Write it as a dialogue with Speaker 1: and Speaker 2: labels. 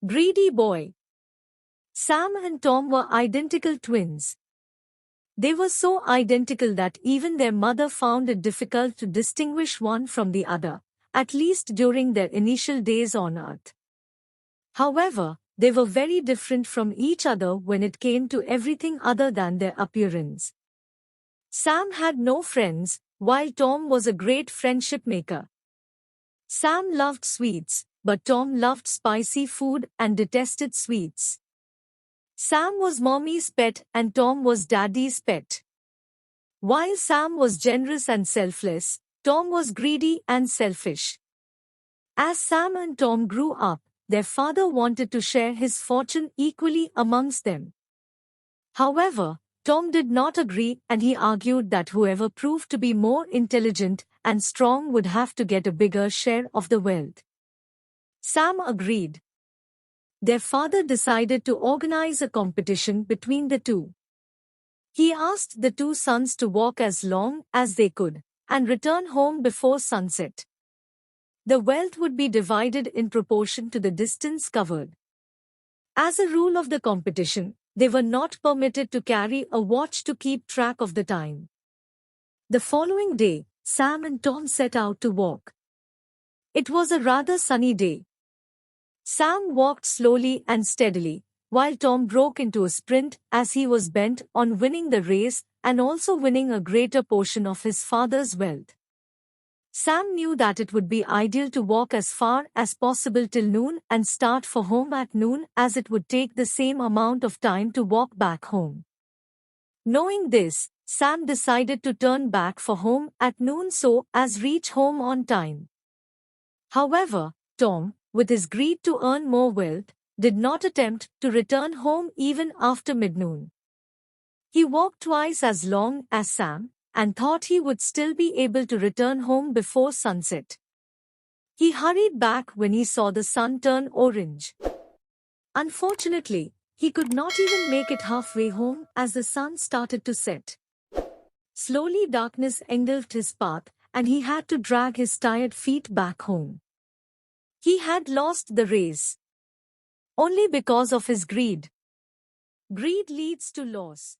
Speaker 1: Greedy boy. Sam and Tom were identical twins. They were so identical that even their mother found it difficult to distinguish one from the other, at least during their initial days on Earth. However, they were very different from each other when it came to everything other than their appearance. Sam had no friends, while Tom was a great friendship maker. Sam loved sweets, but Tom loved spicy food and detested sweets. Sam was Mommy's pet and Tom was Daddy's pet. While Sam was generous and selfless, Tom was greedy and selfish. As Sam and Tom grew up, their father wanted to share his fortune equally amongst them. However, Tom did not agree and he argued that whoever proved to be more intelligent and strong would have to get a bigger share of the wealth. Sam agreed. Their father decided to organize a competition between the two. He asked the two sons to walk as long as they could and return home before sunset. The wealth would be divided in proportion to the distance covered. As a rule of the competition, they were not permitted to carry a watch to keep track of the time. The following day, Sam and Tom set out to walk. It was a rather sunny day. Sam walked slowly and steadily, while Tom broke into a sprint as he was bent on winning the race and also winning a greater portion of his father's wealth. Sam knew that it would be ideal to walk as far as possible till noon and start for home at noon, as it would take the same amount of time to walk back home. Knowing this, Sam decided to turn back for home at noon so as reach home on time. However, Tom, with his greed to earn more wealth, did not attempt to return home even after mid-noon. He walked twice as long as Sam, and thought he would still be able to return home before sunset. He hurried back when he saw the sun turn orange. Unfortunately, he could not even make it halfway home as the sun started to set. Slowly darkness engulfed his path, and he had to drag his tired feet back home. He had lost the race. Only because of his greed. Greed leads to loss.